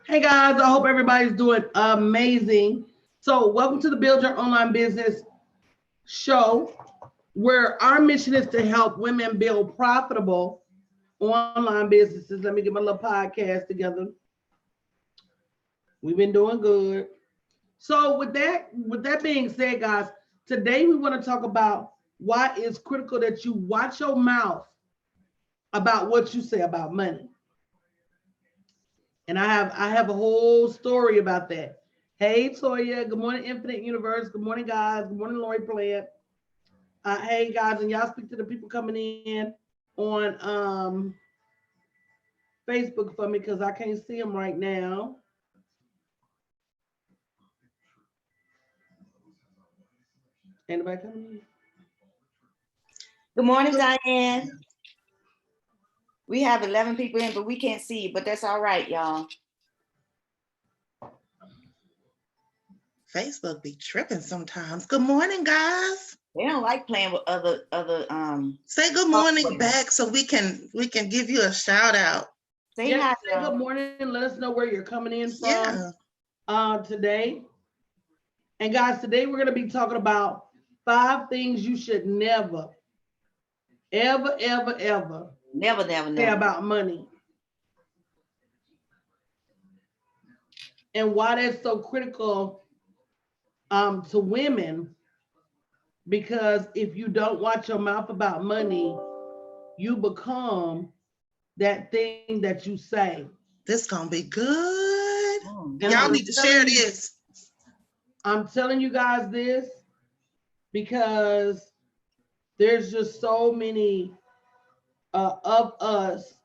Hey guys, I hope everybody's doing amazing. So, welcome to the Build Your Online Business show, where our mission is to help women build profitable online businesses. Let me get my little podcast together. We've been doing good. So, with that being said, guys, today we want to talk about why it's critical that you watch your mouth about what you say about money. And I have a whole story about that. Hey Toya, good morning, Infinite Universe. Good morning, guys. Good morning, Lori Plant. Hey guys, and y'all speak to the people coming in on Facebook for me because I can't see them right now. Anybody coming in? Good morning, Diane. We have 11 people in, but we can't see you, but that's all right, y'all. Facebook be tripping sometimes. Good morning, guys. They don't like playing with other Say good morning back so we can give you a shout out. Say Yeah, hi, say good morning. Let us know where you're coming in from today. And guys, today we're going to be talking about 5 things you should never, ever say about money. And why that's so critical to women, because if you don't watch your mouth about money, you become that thing that you say. This gonna be good. And y'all need to share this. I'm telling you guys this because there's just so many of us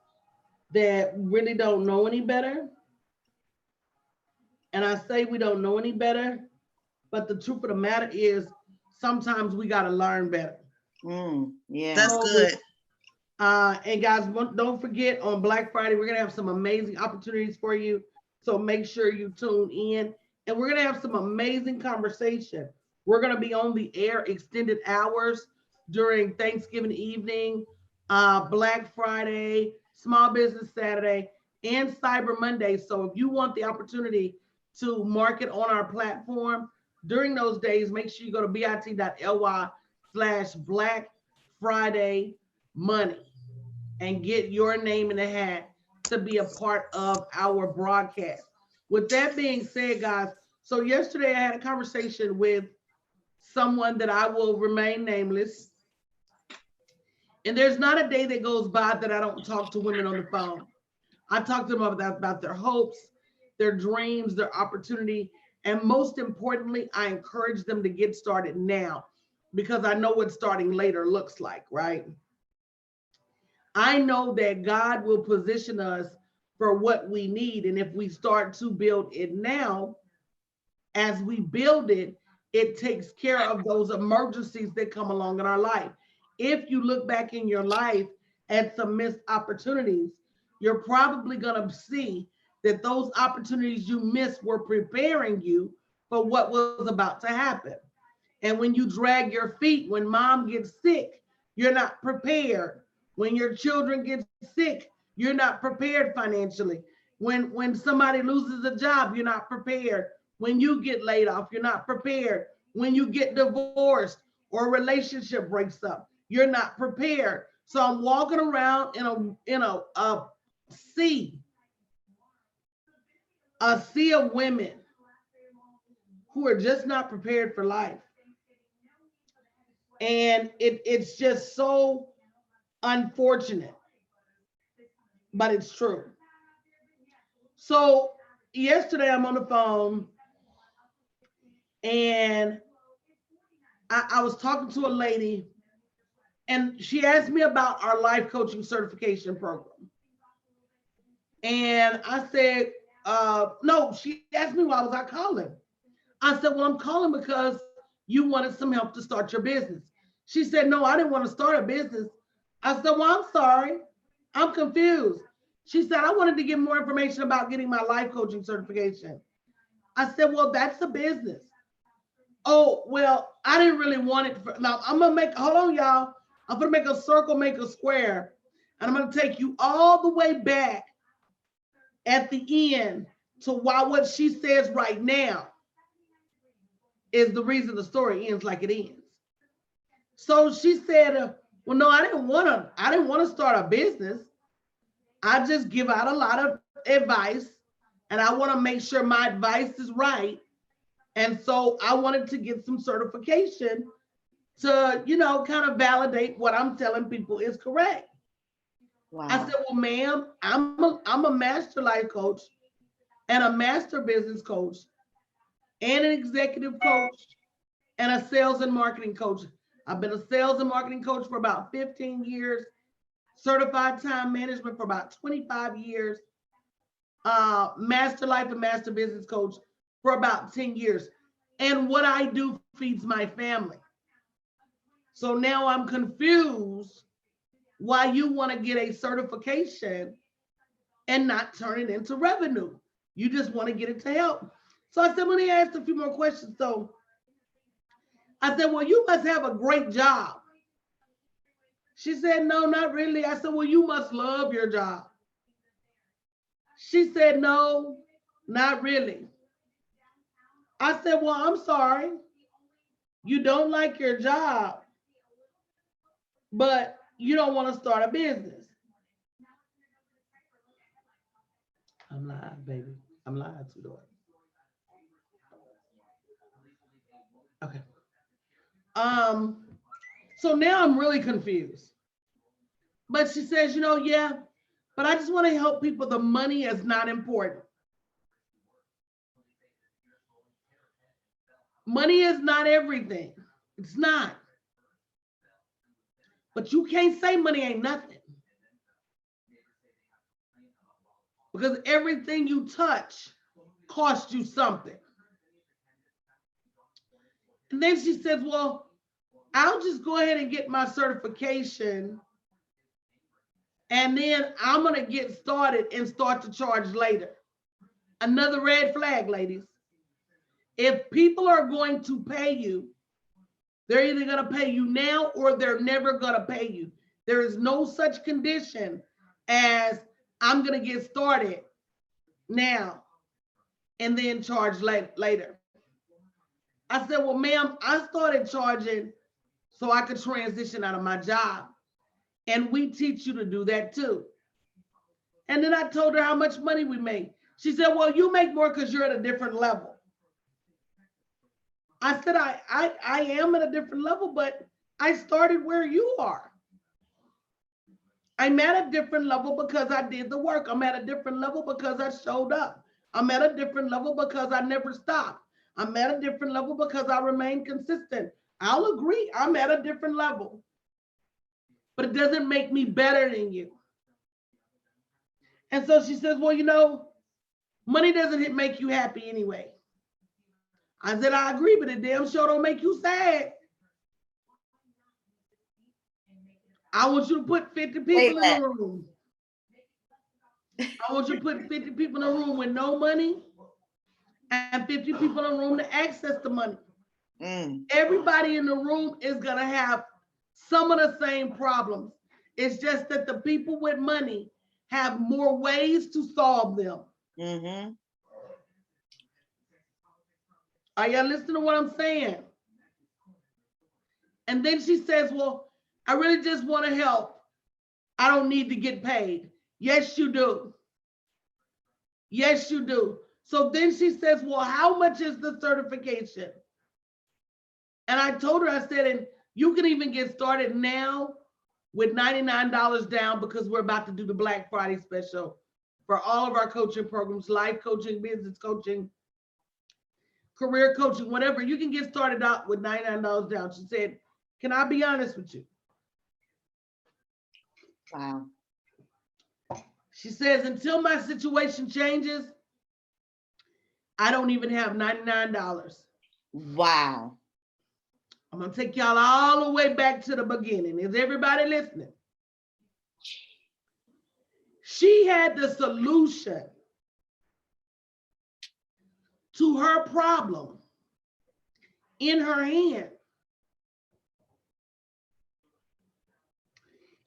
that really don't know any better. And I say we don't know any better, but the truth of the matter is sometimes we got to learn better. Yeah, that's good. And guys, don't forget on Black Friday, we're going to have some amazing opportunities for you. So make sure you tune in, and we're going to have some amazing conversation. We're going to be on the air extended hours during Thanksgiving evening, Black Friday, Small Business Saturday, and Cyber Monday. So if you want the opportunity to market on our platform during those days, make sure you go to bit.ly/Black Friday Money and get your name in the hat to be a part of our broadcast. With that being said, guys, so yesterday I had a conversation with someone that I will remain nameless. And there's not a day that goes by that I don't talk to women on the phone. I talk to them about their hopes, their dreams, their opportunity, and most importantly, I encourage them to get started now because I know what starting later looks like, right? I know that God will position us for what we need. And if we start to build it now, as we build it, it takes care of those emergencies that come along in our life. If you look back in your life at some missed opportunities, you're probably going to see that those opportunities you missed were preparing you for what was about to happen. And when you drag your feet, when mom gets sick, you're not prepared. When your children get sick, you're not prepared financially. When somebody loses a job, you're not prepared. When you get laid off, you're not prepared. When you get divorced or a relationship breaks up, you're not prepared. So I'm walking around in a sea, a sea of women who are just not prepared for life. And it's just so unfortunate, but it's true. So yesterday I'm on the phone and I was talking to a lady and she asked me about our life coaching certification program. And I said, no, she asked me why was I calling? I said, well, I'm calling because you wanted some help to start your business. She said, no, I didn't want to start a business. I said, well, I'm sorry. I'm confused. She said, I wanted to get more information about getting my life coaching certification. I said, well, that's a business. Oh, well, I didn't really want it. Now, I'm going to hold on, y'all. I'm going to make a circle, make a square. And I'm going to take you all the way back at the end to why what she says right now is the reason the story ends like it ends. So she said, well, no, I didn't want to start a business. I just give out a lot of advice and I want to make sure my advice is right. And so I wanted to get some certification to, kind of validate what I'm telling people is correct. Wow. I said, well, ma'am, I'm a master life coach and a master business coach and an executive coach and a sales and marketing coach. I've been a sales and marketing coach for about 15 years, certified time management for about 25 years, master life and master business coach for about 10 years. And what I do feeds my family. So now I'm confused why you want to get a certification and not turn it into revenue. You just want to get it to help. So I said, let me ask a few more questions. So I said, well, you must have a great job. She said, no, not really. I said, well, you must love your job. She said, no, not really. I said, well, I'm sorry. You don't like your job, but you don't want to start a business. I'm live, baby. I'm live, sweetheart. Okay. So now I'm really confused. But she says, yeah, but I just want to help people. The money is not important. Money is not everything. It's not. But you can't say money ain't nothing. Because everything you touch costs you something. And then she says, well, I'll just go ahead and get my certification. And then I'm going to get started and start to charge later. Another red flag, ladies. If people are going to pay you, they're either going to pay you now or they're never going to pay you. There is no such condition as I'm going to get started now and then charge later. I said, well, ma'am, I started charging so I could transition out of my job. And we teach you to do that too. And then I told her how much money we make. She said, well, you make more because you're at a different level. I said, I am at a different level, but I started where you are. I'm at a different level because I did the work. I'm at a different level because I showed up. I'm at a different level because I never stopped. I'm at a different level because I remain consistent. I'll agree, I'm at a different level. But it doesn't make me better than you. And so she says, well, money doesn't make you happy anyway. I said, I agree, but it damn sure don't make you sad. I want you to put 50 people in the room. I want you to put 50 people in a room with no money and 50 people in a room to access the money. Everybody in the room is going to have some of the same problems. It's just that the people with money have more ways to solve them. Are y'all listening to what I'm saying? And then she says, well, I really just want to help. I don't need to get paid. Yes, you do. Yes, you do. So then she says, well, how much is the certification? And I told her, I said, and you can even get started now with $99 down because we're about to do the Black Friday special for all of our coaching programs, life coaching, business coaching, career coaching, whatever. You can get started out with $99 down. She said, can I be honest with you? Wow. She says, until my situation changes, I don't even have $99. Wow. I'm going to take y'all all the way back to the beginning. Is everybody listening? She had the solution to her problem in her hand.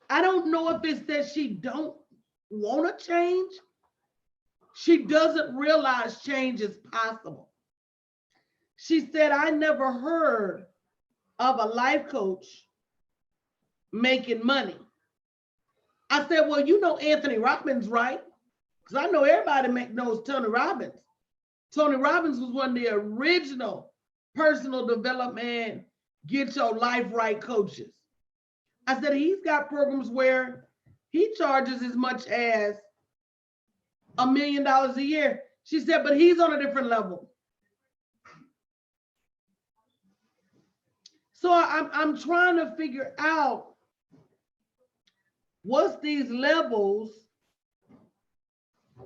I don't know if it's that she don't want to change she doesn't realize change is possible. She said, I never heard of a life coach making money. I said, well, you know Anthony Robbins, right? Because I know everybody knows Tony Robbins. Tony Robbins was one of the original personal development, get your life right coaches. I said, he's got programs where he charges as much as $1 million a year. She said, but he's on a different level. So I'm trying to figure out what's these levels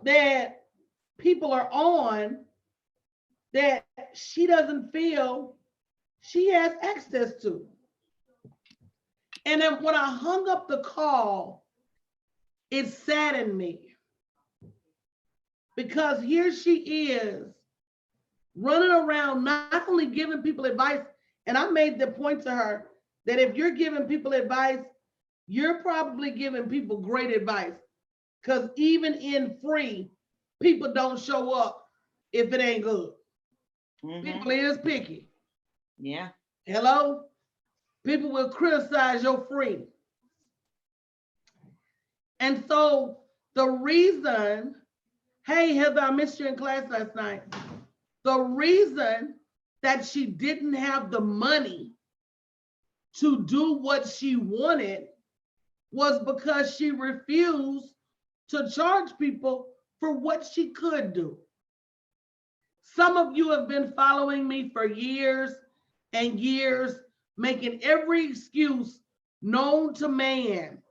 that people are on that she doesn't feel she has access to. And then when I hung up the call, it saddened me because here she is running around not only giving people advice, and I made the point to her that if you're giving people advice, you're probably giving people great advice, because even in free, people don't show up if it ain't good. People is picky. Yeah. Hello? People will criticize your free. And so the reason, hey, Heather, I missed you in class last night. The reason that she didn't have the money to do what she wanted was because she refused to charge people for what she could do. Some of you have been following me for years and years, making every excuse known to man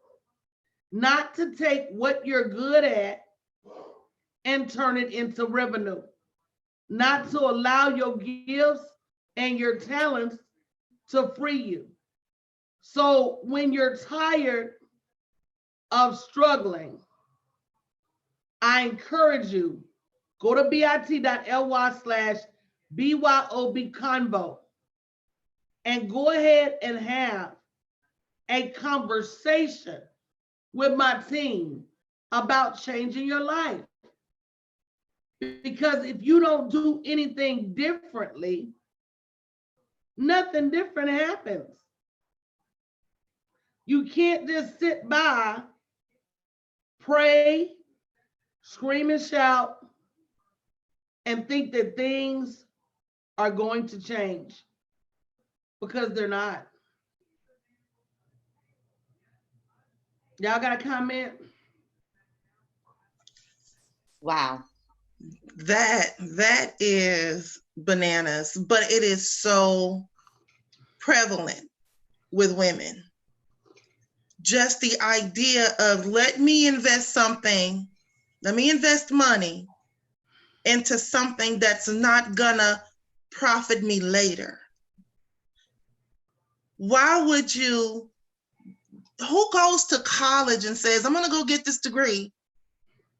not to take what you're good at and turn it into revenue, not to allow your gifts and your talents to free you. So when you're tired of struggling, I encourage you, go to bit.ly/BYOB Convo and go ahead and have a conversation with my team about changing your life. Because if you don't do anything differently, nothing different happens. You can't just sit by, pray, scream and shout, and think that things are going to change, because they're not. Y'all got a comment? Wow. That is bananas, but it is so prevalent with women. Just the idea of let me invest money into something that's not gonna profit me later. Why would you, who goes to college and says, I'm gonna go get this degree,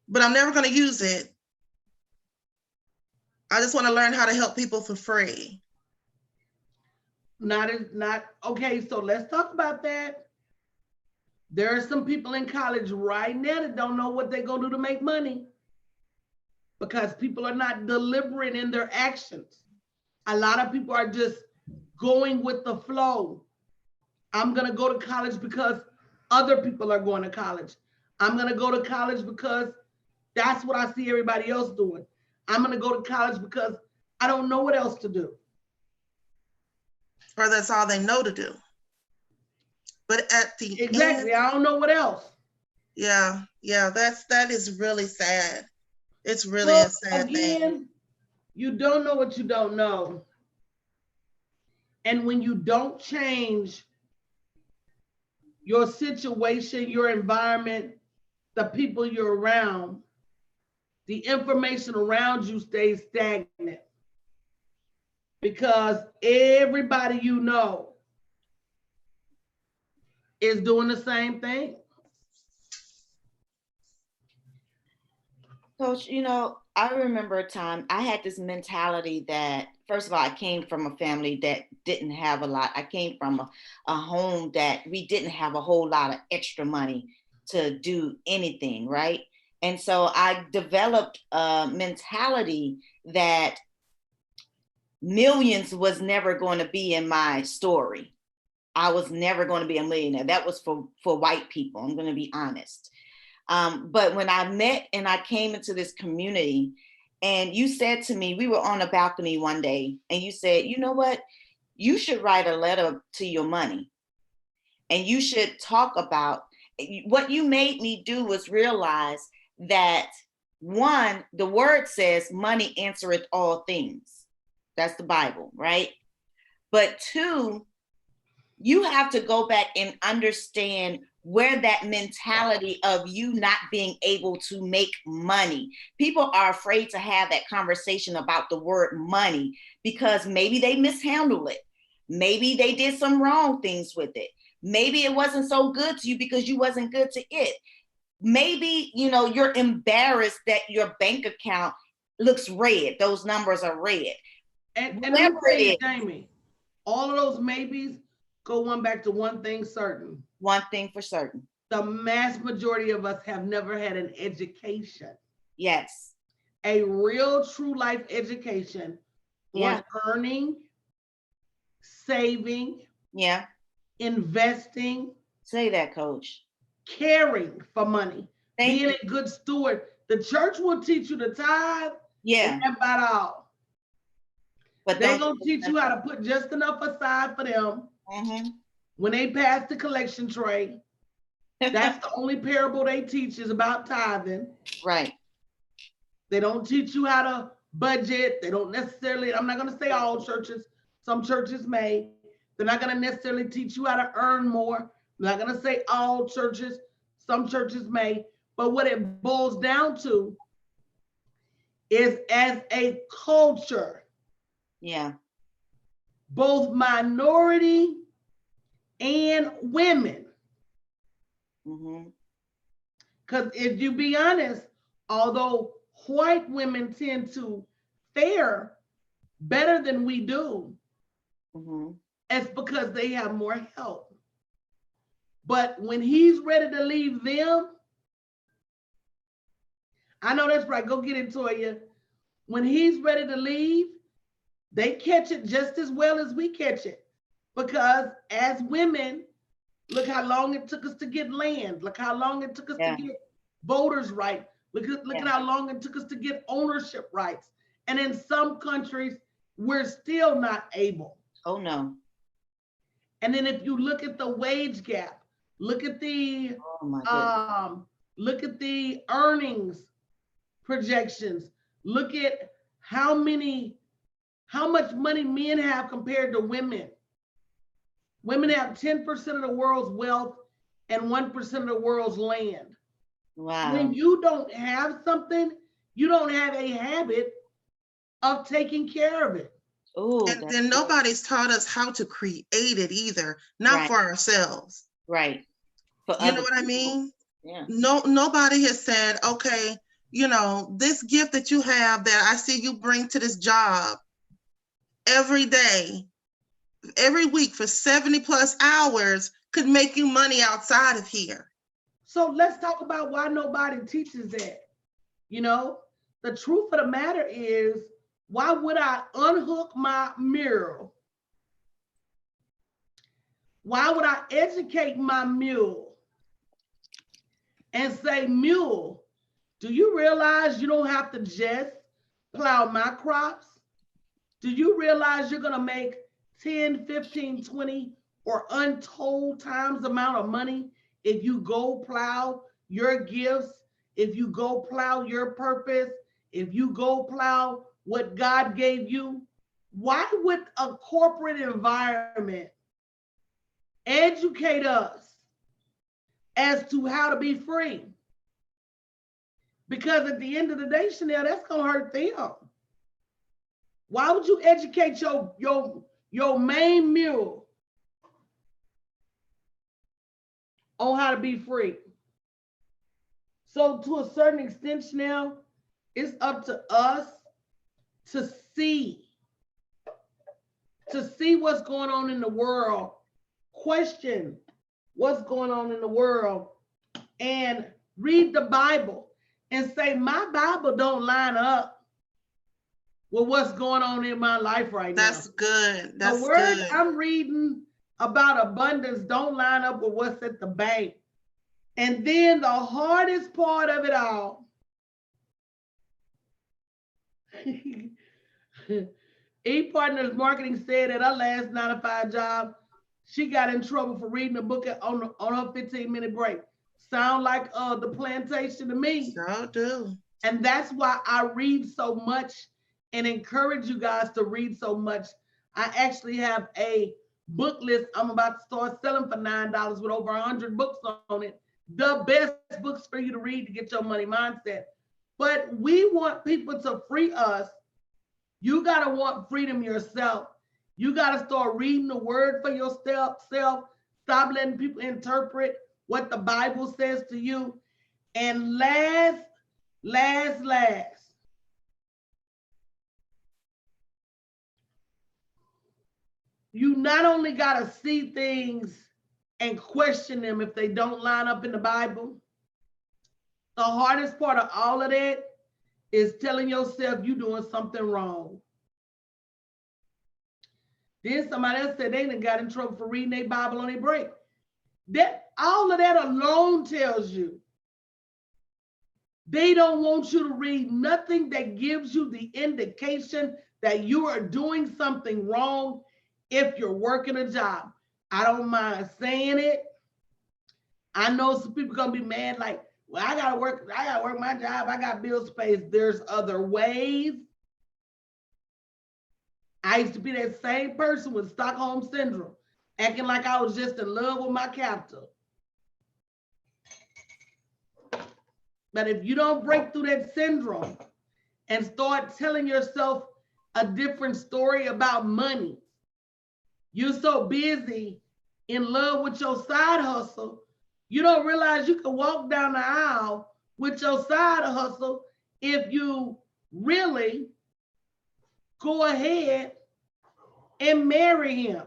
but I'm never gonna use it. I just wanna learn how to help people for free. Not okay, so let's talk about that. There are some people in college right now that don't know what they're gonna do to make money, because people are not deliberate in their actions. A lot of people are just going with the flow. I'm gonna go to college because other people are going to college. I'm gonna go to college because that's what I see everybody else doing. I'm gonna go to college because I don't know what else to do. Or that's all they know to do. But at the Exactly, end, I don't know what else. yeah, that is really sad. It's really a sad thing. You don't know what you don't know. And when you don't change your situation, your environment, the people you're around, the information around you stays stagnant, because everybody you know is doing the same thing. Coach, you know, I remember a time I had this mentality that, first of all, I came from a family that didn't have a lot. I came from a home that we didn't have a whole lot of extra money to do anything, right? And so I developed a mentality that millions was never going to be in my story. I was never going to be a millionaire. That was for white people. I'm going to be honest. But when I met and I came into this community, and you said to me, we were on a balcony one day, and you said, you know what? You should write a letter to your money, and you should talk about what you made me do was realize that one, the word says money answereth all things. That's the Bible, right? But two, you have to go back and understand where that mentality of you not being able to make money. People are afraid to have that conversation about the word money because maybe they mishandle it. Maybe they did some wrong things with it. Maybe it wasn't so good to you because you wasn't good to it. Maybe, you're embarrassed that your bank account looks red. Those numbers are red. And let me tell you, Jamie, all of those maybes go one back to one thing certain. One thing for certain. The mass majority of us have never had an education. Yes. A real true life education on earning, saving, investing. Say that, Coach. Caring for money, being a good steward. The church will teach you the tithe. Yeah. And about all. But they're going to teach you how to put just enough aside for them. Mm-hmm. When they pass the collection tray. That's the only parable they teach is about tithing. Right. They don't teach you how to budget. They don't necessarily, I'm not going to say all churches. Some churches may. They're not going to necessarily teach you how to earn more. I'm not going to say all churches. Some churches may. But what it boils down to is as a culture. Yeah. Both minority and women. Because if you be honest, although white women tend to fare better than we do, it's because they have more help. But when he's ready to leave them, I know that's right, go get it, Toya. When he's ready to leave, they catch it just as well as we catch it. Because as women, look how long it took us to get land. Look how long it took us to get voters' rights. Look at how long it took us to get ownership rights. And in some countries, we're still not able. Oh, no. And then if you look at the wage gap, look at the earnings projections, look at how much money men have compared to women. Women have 10% of the world's wealth and 1% of the world's land. Wow. When you don't have something, you don't have a habit of taking care of it. Ooh, and then nobody's taught us how to create it either, not for ourselves. Right. You know what I mean? Yeah. Nobody has said, okay, this gift that you have that I see you bring to this job every day, every week for 70 plus hours could make you money outside of here. So let's talk about why nobody teaches that. The truth of the matter is, why would I unhook my mirror? Why would I educate my mule and say, mule, do you realize you don't have to just plow my crops? Do you realize you're going to make 10, 15, 20 or untold times the amount of money if you go plow your gifts, if you go plow your purpose, if you go plow what God gave you? Why would a corporate environment educate us as to how to be free? Because at the end of the day, Chanel, that's going to hurt them. Why would you educate your main mule on how to be free? So to a certain extent, Chanel, it's up to us to see what's going on in the world, question what's going on in the world, and read the Bible. and say, my Bible don't line up with what's going on in my life right now. That's good. That's the word good. I'm reading about abundance don't line up with what's at the bank. And then the hardest part of it all, ePartners Marketing said at her last 9-to-5 job, she got in trouble for reading a book on her 15-minute break. Sound like The Plantation to me. So do. And that's why I read so much and encourage you guys to read so much. I actually have a book list I'm about to start selling for $9 with over 100 books on it. The best books for you to read to get your money mindset. But we want people to free us. You got to want freedom yourself. You got to start reading the word for yourself. Stop letting people interpret what the Bible says to you. And last, you not only got to see things and question them if they don't line up in the Bible. The hardest part of all of that is telling yourself you're doing something wrong. Then somebody else said they done got in trouble for reading their Bible on their break. That all of that alone tells you they don't want you to read nothing that gives you the indication that you are doing something wrong if you're working a job. I don't mind saying it. I know some people gonna be mad, like, well, I gotta work my job, I got bills to pay. There's other ways. I used to be that same person with Stockholm Syndrome, acting like I was just in love with my captor. But if you don't break through that syndrome and start telling yourself a different story about money, you're so busy in love with your side hustle, you don't realize you can walk down the aisle with your side hustle if you really go ahead and marry him.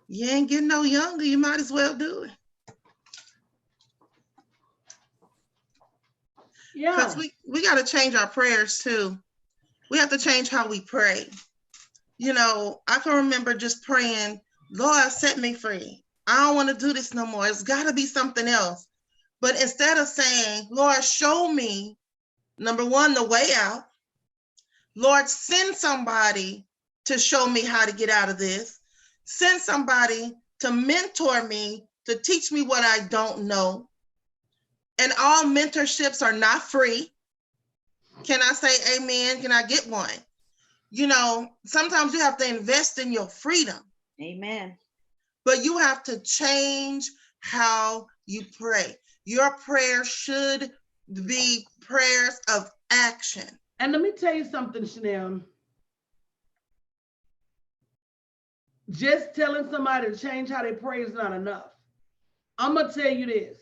You ain't getting no younger. You might as well do it. Yeah. Because we got to change our prayers too. We have to change how we pray. You know, I can remember just praying, Lord, set me free. I don't want to do this no more. It's got to be something else. But instead of saying, Lord, show me, number one, the way out. Lord, send somebody to show me how to get out of this. Send somebody to mentor me, to teach me what I don't know. And all mentorships are not free. Can I say amen? Can I get one? You know, sometimes you have to invest in your freedom. Amen. But you have to change how you pray. Your prayer should be prayers of action. And let me tell you something, Chanel. Just telling somebody to change how they pray is not enough. I'm going to tell you this.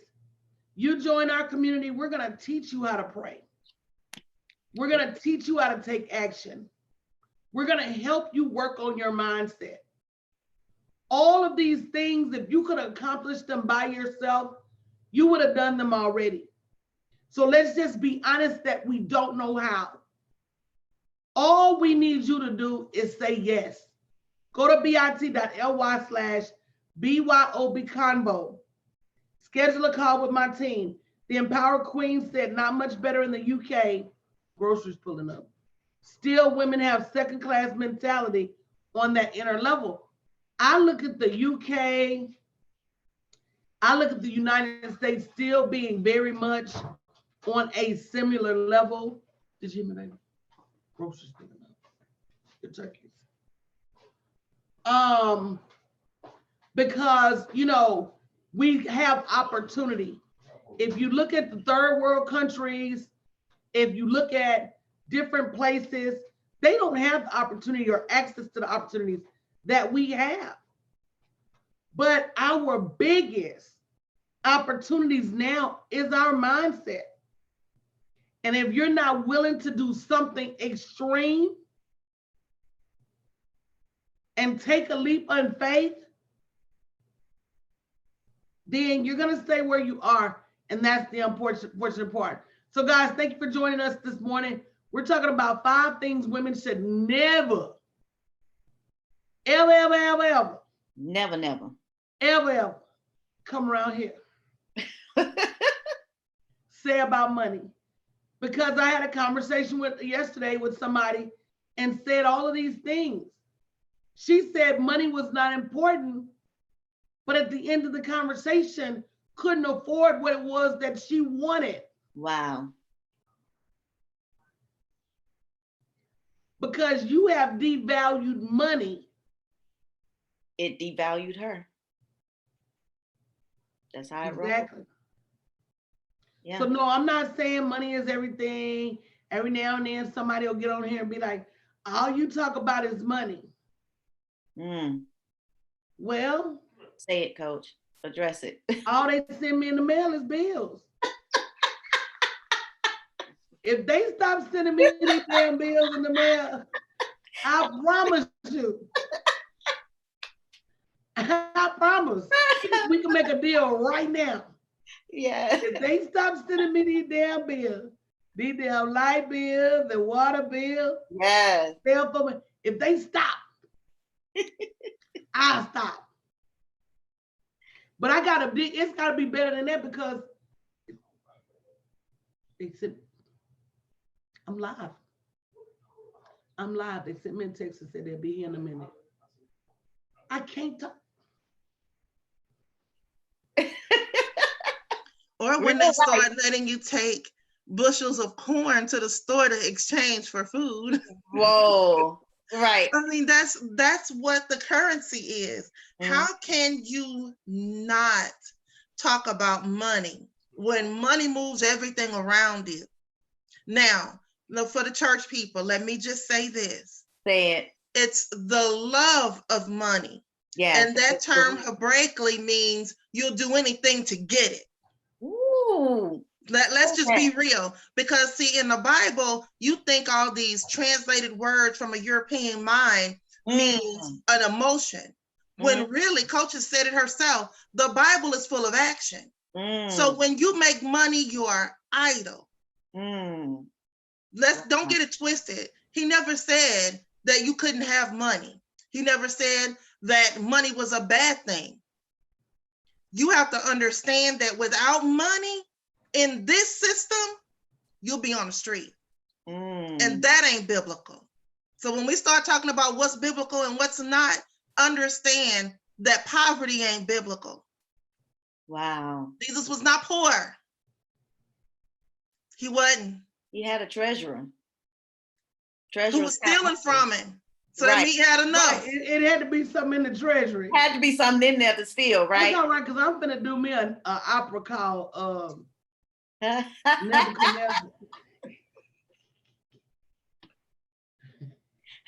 You join our community, we're going to teach you how to pray. We're going to teach you how to take action. We're going to help you work on your mindset. All of these things, if you could accomplish them by yourself, you would have done them already. So let's just be honest that we don't know how. All we need you to do is say yes. Go to bit.ly/BYOB Convo. Schedule a call with my team. The Empowered Queen said not much better in the UK. Groceries pulling up. Still, women have second-class mentality on that inner level. I look at the UK, I look at the United States still being very much on a similar level. Did you hear me, baby? Groceries pulling up. The turkeys. Because, you know, we have opportunity. If you look at the third world countries, if you look at different places, they don't have the opportunity or access to the opportunities that we have. But our biggest opportunities now is our mindset. And if you're not willing to do something extreme and take a leap in faith, then you're going to stay where you are. And that's the unfortunate part. So guys, thank you for joining us this morning. We're talking about 5 things women should never, ever Never. come around here say about money. Because I had a conversation yesterday with somebody and said all of these things. She said money was not important, but at the end of the conversation, couldn't afford what it was that she wanted. Wow. Because you have devalued money. It devalued her. That's how it rolls. Exactly. Yeah. So no, I'm not saying money is everything. Every now and then somebody will get on here and be like, all you talk about is money. Well, say it, Coach. Address it. all they send me in the mail is bills. If they stop sending me these damn bills in the mail, I promise you. I promise. We can make a deal right now. Yeah. If they stop sending me these damn bills, these damn light bills, the water bill, Yes. if they stop, I'll stop. But it's gotta be better than that because they said, I'm live. They sent me a text and said they'll be here in a minute. I can't talk. Or when they start letting you take bushels of corn to the store to exchange for food. Whoa. Right. I mean, that's what the currency is. How can you not talk about money when money moves everything around you? Now, for the church people, let me just say this. Say it. It's the love of money. Yeah. And that term Hebraically means you'll do anything to get it. Ooh. Let's just be real, because see, in the Bible, you think all these translated words from a European mind means an emotion. When really, Coach has said it herself, the Bible is full of action. So when you make money your idol, don't get it twisted. He never said that you couldn't have money. He never said that money was a bad thing. You have to understand that without money in this system, you'll be on the street. And that ain't biblical. So when we start talking about what's biblical and what's not, understand that poverty ain't biblical. Wow. Jesus was not poor. He wasn't. He had a treasurer. Who was stealing from him. So that means he had enough. Right. It had to be something in the treasury. Had to be something in there to steal, right? That's all right, because I'm finna do me an opera called Nebuchadnezzar.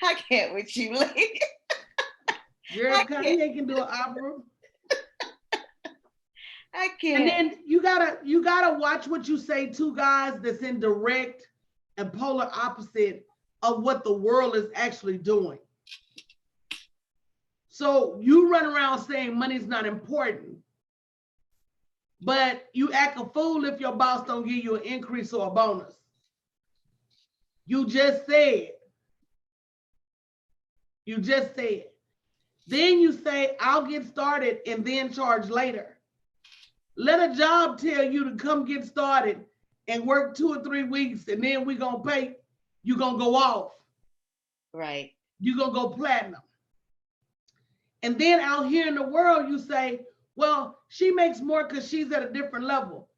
I can't with you, lady. Girl, Kanye can do an opera. I can't. And then you gotta watch what you say too, guys, that's in direct and polar opposite of what the world is actually doing. So you run around saying money's not important, but you act a fool if your boss don't give you an increase or a bonus. You just said. Then you say, I'll get started and then charge later. Let a job tell you to come get started and work 2 or 3 weeks, and then we're gonna pay, you're gonna go off. Right. You're gonna go platinum. And then out here in the world, you say, well, she makes more because she's at a different level.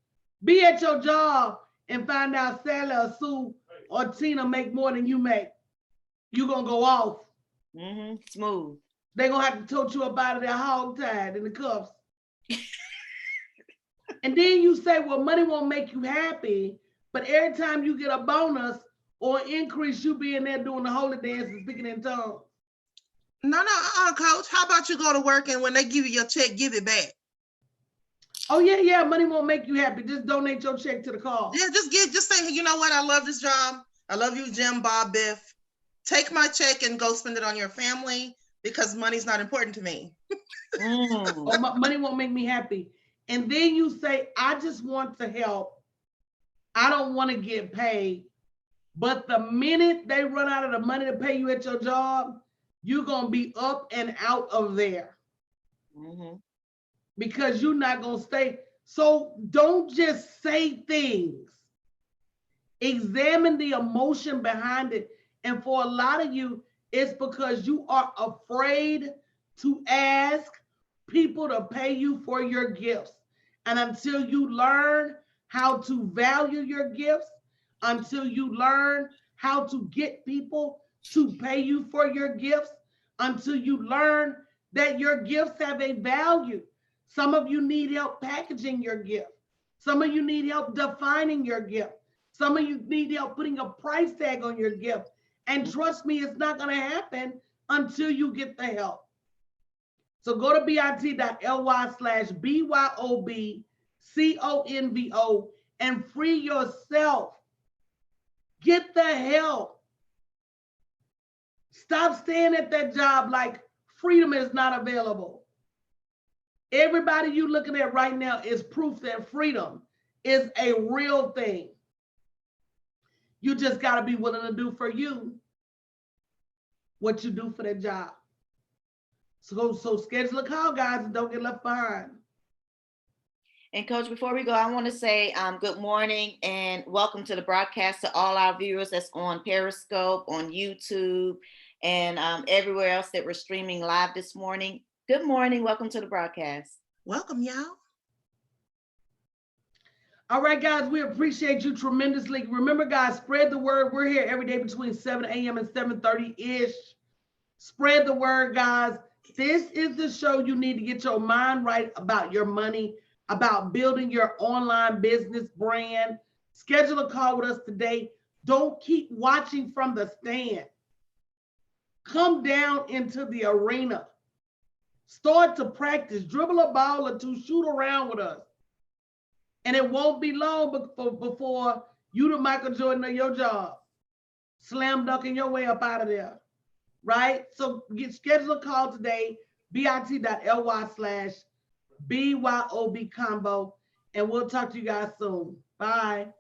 Be at your job and find out Sally or Sue or Tina make more than you make. You're gonna go off. Smooth. They're gonna have to tote you up out of there hog-tied in the cuffs. And then you say, well, money won't make you happy, but every time you get a bonus or increase, you be in there doing the holy dance and speaking in tongues. No, Coach. How about you go to work and when they give you your check, give it back? Oh yeah, money won't make you happy. Just donate your check to the cause. Yeah, just say, you know what? I love this job. I love you, Jim, Bob, Biff. Take my check and go spend it on your family because money's not important to me. Money won't make me happy. And then you say, I just want to help. I don't want to get paid. But the minute they run out of the money to pay you at your job, you're going to be up and out of there. Mhm. Because you're not going to stay. So don't just say things. Examine the emotion behind it. And for a lot of you, it's because you are afraid to ask people to pay you for your gifts. And until you learn how to value your gifts, until you learn how to get people to pay you for your gifts, until you learn that your gifts have a value. Some of you need help packaging your gift. Some of you need help defining your gift. Some of you need help putting a price tag on your gift. And trust me, it's not going to happen until you get the help. So go to bit.ly/BYOBCONVO and free yourself. Get the help. Stop staying at that job like freedom is not available. Everybody you looking at right now is proof that freedom is a real thing. You just got to be willing to do for you what you do for that job. So schedule a call, guys, and don't get left behind. And Coach, before we go, I want to say good morning and welcome to the broadcast to all our viewers that's on Periscope, on YouTube, and everywhere else that we're streaming live this morning. Good morning. Welcome to the broadcast. Welcome, y'all. All right, guys, we appreciate you tremendously. Remember, guys, spread the word. We're here every day between 7 a.m. and 7:30-ish. Spread the word, guys. This is the show you need to get your mind right about your money, about building your online business brand. Schedule a call with us today. Don't keep watching from the stand. Come down into the arena. Start to practice. Dribble a ball or two. Shoot around with us. And it won't be long before you the Michael Jordan of your job. Slam dunking your way up out of there. Right? So schedule a call today, bit.ly/BYOB combo, and we'll talk to you guys soon. Bye.